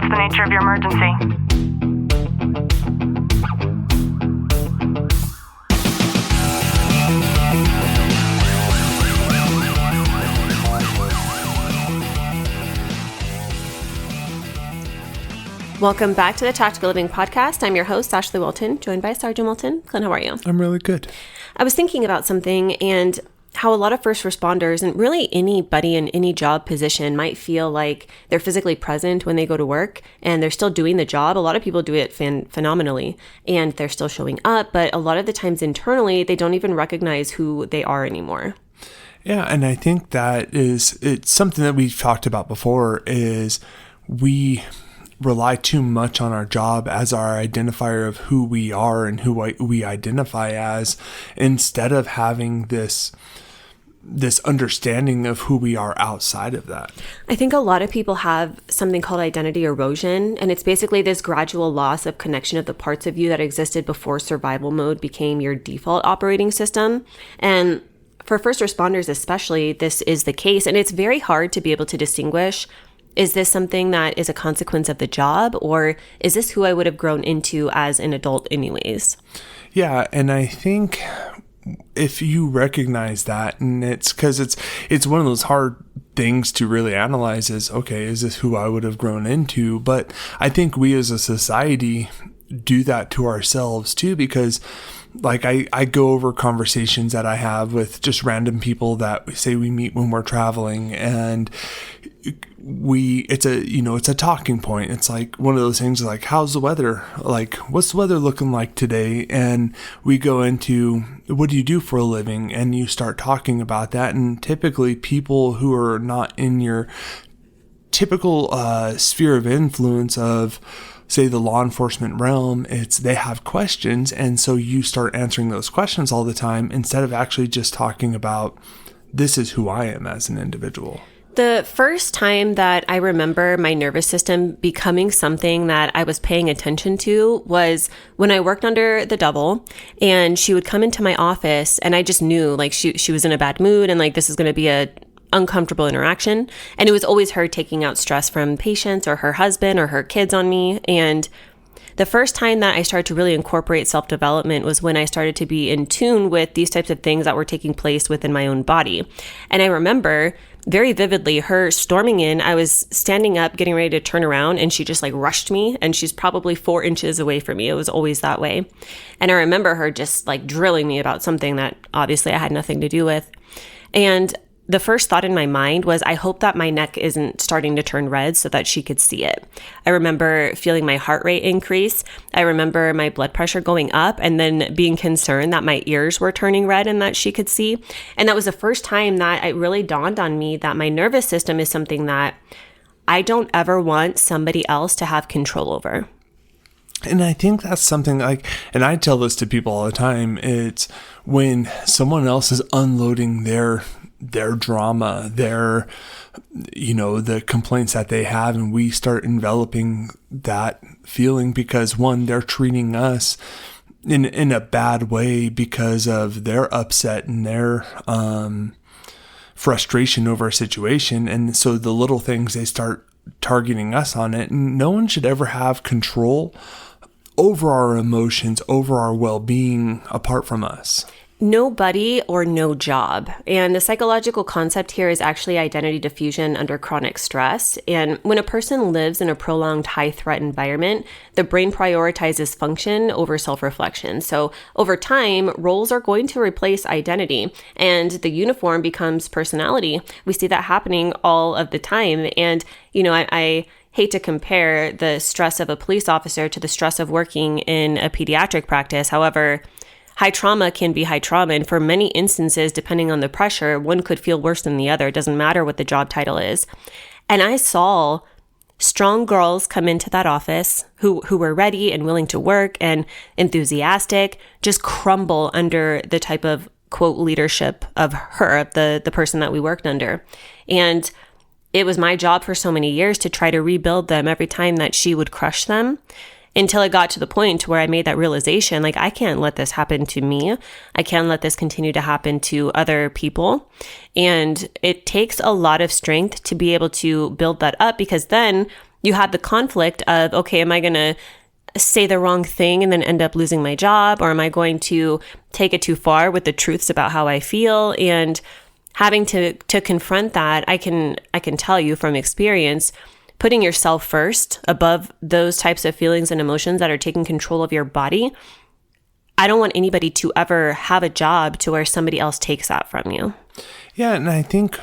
the nature of your emergency? Welcome back to the Tactical Living Podcast. I'm your host, Ashley Wilton, joined by Sergeant Wilton. Clint, how are you? I'm really good. I was thinking about something and how a lot of first responders and really anybody in any job position might feel like they're physically present when they go to work and they're still doing the job. A lot of people do it phenomenally and they're still showing up, but a lot of the times internally, they don't even recognize who they are anymore. Yeah, and I think it's something that we've talked about before is we rely too much on our job as our identifier of who we are and who we identify as, instead of having this understanding of who we are outside of that. I think a lot of people have something called identity erosion, and it's basically this gradual loss of connection of the parts of you that existed before survival mode became your default operating system. And for first responders especially, this is the case, and it's very hard to be able to distinguish, is this something that is a consequence of the job, or is this who I would have grown into as an adult anyways? Yeah, and I think if you recognize that, and it's because it's one of those hard things to really analyze is, okay, is this who I would have grown into? But I think we as a society do that to ourselves too, because like I go over conversations that I have with just random people that say we meet when we're traveling, and it's a talking point. It's like one of those things like, how's the weather? Like, what's the weather looking like today? And we go into, what do you do for a living? And you start talking about that. And typically people who are not in your typical sphere of influence of, say, the law enforcement realm, they have questions. And so you start answering those questions all the time instead of actually just talking about, this is who I am as an individual. The first time that I remember my nervous system becoming something that I was paying attention to was when I worked under the double, and she would come into my office and I just knew like she was in a bad mood and like this is going to be a uncomfortable interaction. And it was always her taking out stress from patients or her husband or her kids on me. And the first time that I started to really incorporate self-development was when I started to be in tune with these types of things that were taking place within my own body. And I remember very vividly her storming in. I was standing up, getting ready to turn around, and she just like rushed me, and she's probably 4 inches away from me. It was always that way. And I remember her just like drilling me about something that obviously I had nothing to do with. And the first thought in my mind was, I hope that my neck isn't starting to turn red so that she could see it. I remember feeling my heart rate increase. I remember my blood pressure going up and then being concerned that my ears were turning red and that she could see. And that was the first time that it really dawned on me that my nervous system is something that I don't ever want somebody else to have control over. And I think that's something like, and I tell this to people all the time, it's when someone else is unloading their drama, the complaints that they have, and we start enveloping that feeling because one, they're treating us in a bad way because of their upset and their frustration over a situation. And so the little things, they start targeting us on it. And no one should ever have control over our emotions, over our well-being apart from us. Nobody or no job. And the psychological concept here is actually identity diffusion under chronic stress. And when a person lives in a prolonged high threat environment, the brain prioritizes function over self-reflection. So over time, roles are going to replace identity and the uniform becomes personality. We see that happening all of the time. And, I hate to compare the stress of a police officer to the stress of working in a pediatric practice. However, high trauma can be high trauma, and for many instances, depending on the pressure, one could feel worse than the other. It doesn't matter what the job title is. And I saw strong girls come into that office who were ready and willing to work and enthusiastic, just crumble under the type of, quote, leadership of the person that we worked under. And it was my job for so many years to try to rebuild them every time that she would crush them, until it got to the point where I made that realization, like, I can't let this happen to me. I can't let this continue to happen to other people. And it takes a lot of strength to be able to build that up, because then You have the conflict of, okay, am I going to say the wrong thing and then end up losing my job? Or am I going to take it too far with the truths about how I feel? And having to confront that, I can tell you from experience, putting yourself first above those types of feelings and emotions that are taking control of your body. I don't want anybody to ever have a job to where somebody else takes that from you. Yeah, and I think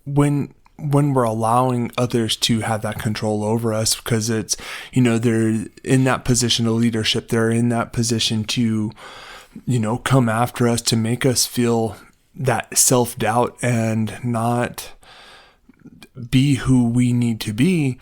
when we're allowing others to have that control over us, because it's, they're in that position of leadership, they're in that position to, come after us, to make us feel that self-doubt and not be who we need to be.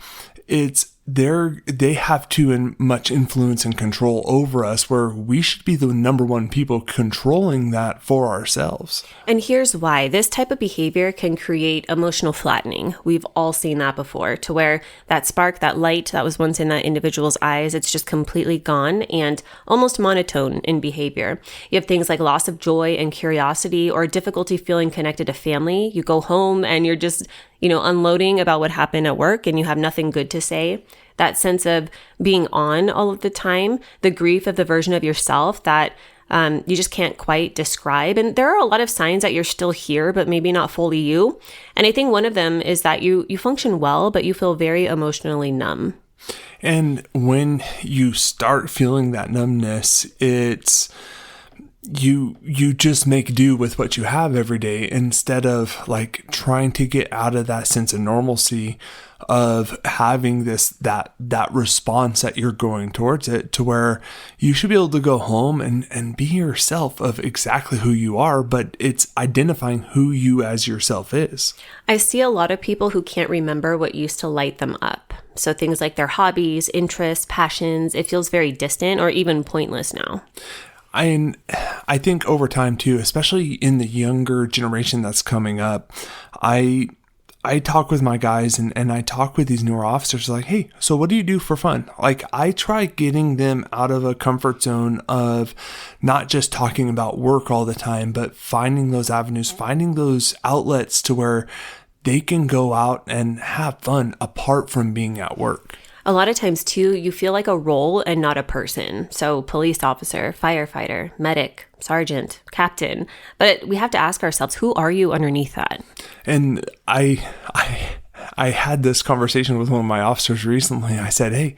They have too much influence and control over us, where we should be the number one people controlling that for ourselves. And here's why. This type of behavior can create emotional flattening. We've all seen that before, to where that spark, that light that was once in that individual's eyes, it's just completely gone and almost monotone in behavior. You have things like loss of joy and curiosity, or difficulty feeling connected to family. You go home and you're just unloading about what happened at work and you have nothing good to say. That sense of being on all of the time, the grief of the version of yourself that you just can't quite describe. And there are a lot of signs that you're still here, but maybe not fully you. And I think one of them is that you function well, but you feel very emotionally numb. And when you start feeling that numbness, it's you just make do with what you have every day, instead of like trying to get out of that sense of normalcy of having that response that you're going towards it, to where you should be able to go home and be yourself of exactly who you are, but it's identifying who you as yourself is. I see a lot of people who can't remember what used to light them up. So things like their hobbies, interests, passions, it feels very distant or even pointless now. I think over time too, especially in the younger generation that's coming up, I talk with my guys and I talk with these newer officers like, hey, so what do you do for fun? Like, I try getting them out of a comfort zone of not just talking about work all the time, but finding those avenues, finding those outlets to where they can go out and have fun apart from being at work. A lot of times too, you feel like a role and not a person. So police officer, firefighter, medic, sergeant, captain. But we have to ask ourselves, who are you underneath that? And I had this conversation with one of my officers recently. I said, hey,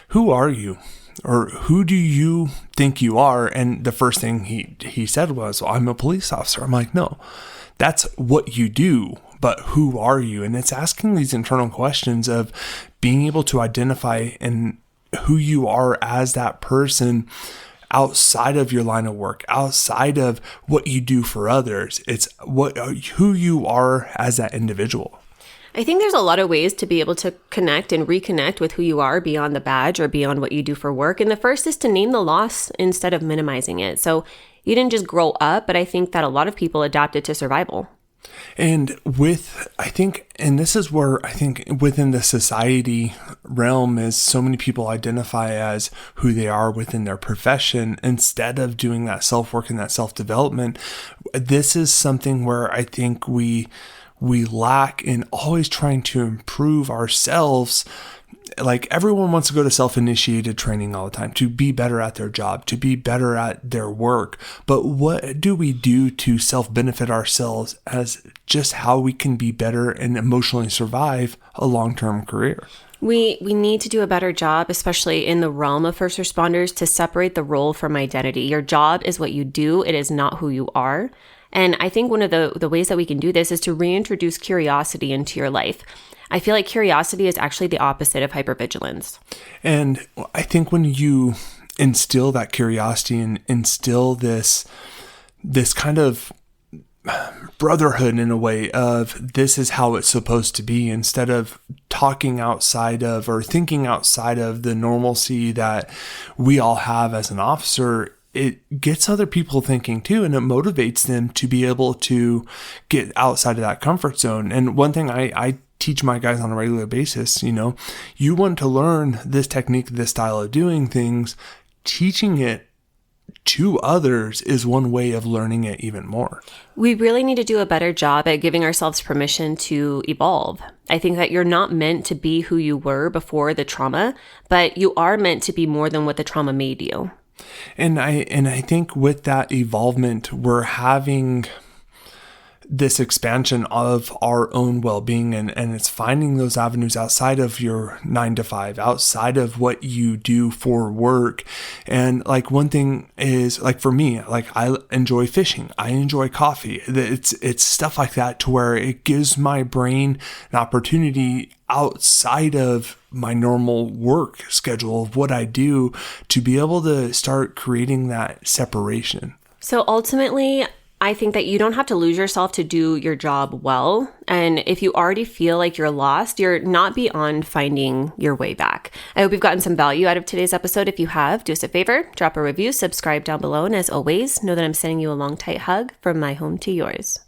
who are you? Or who do you think you are? And the first thing he said was, well, I'm a police officer. I'm like, no, that's what you do. But who are you? And it's asking these internal questions of being able to identify and who you are as that person outside of your line of work, outside of what you do for others. It's who you are as that individual. I think there's a lot of ways to be able to connect and reconnect with who you are beyond the badge or beyond what you do for work. And the first is to name the loss instead of minimizing it. So you didn't just grow up, but I think that a lot of people adapted to survival. And this is where I think within the society realm is so many people identify as who they are within their profession instead of doing that self-work and that self-development. This is something where I think we lack in always trying to improve ourselves. Like, everyone wants to go to self-initiated training all the time to be better at their job, to be better at their work. But what do we do to self-benefit ourselves as just how we can be better and emotionally survive a long-term career? We need to do a better job, especially in the realm of first responders, to separate the role from identity. Your job is what you do. It is not who you are. And I think one of the ways that we can do this is to reintroduce curiosity into your life. I feel like curiosity is actually the opposite of hypervigilance. And I think when you instill that curiosity and instill this kind of brotherhood in a way of this is how it's supposed to be, instead of talking outside of or thinking outside of the normalcy that we all have as an officer, it gets other people thinking too, and it motivates them to be able to get outside of that comfort zone. And one thing I teach my guys on a regular basis, you want to learn this technique, this style of doing things, teaching it to others is one way of learning it even more. We really need to do a better job at giving ourselves permission to evolve. I think that you're not meant to be who you were before the trauma, but you are meant to be more than what the trauma made you. And I think with that evolvement, we're having this expansion of our own well-being, and it's finding those avenues outside of your 9 to 5, outside of what you do for work. And like one thing is, like for me, like I enjoy fishing, I enjoy coffee. It's stuff like that to where it gives my brain an opportunity outside of my normal work schedule of what I do to be able to start creating that separation. So ultimately, I think that you don't have to lose yourself to do your job well. And if you already feel like you're lost, you're not beyond finding your way back. I hope you've gotten some value out of today's episode. If you have, do us a favor, drop a review, subscribe down below. And as always, know that I'm sending you a long, tight hug from my home to yours.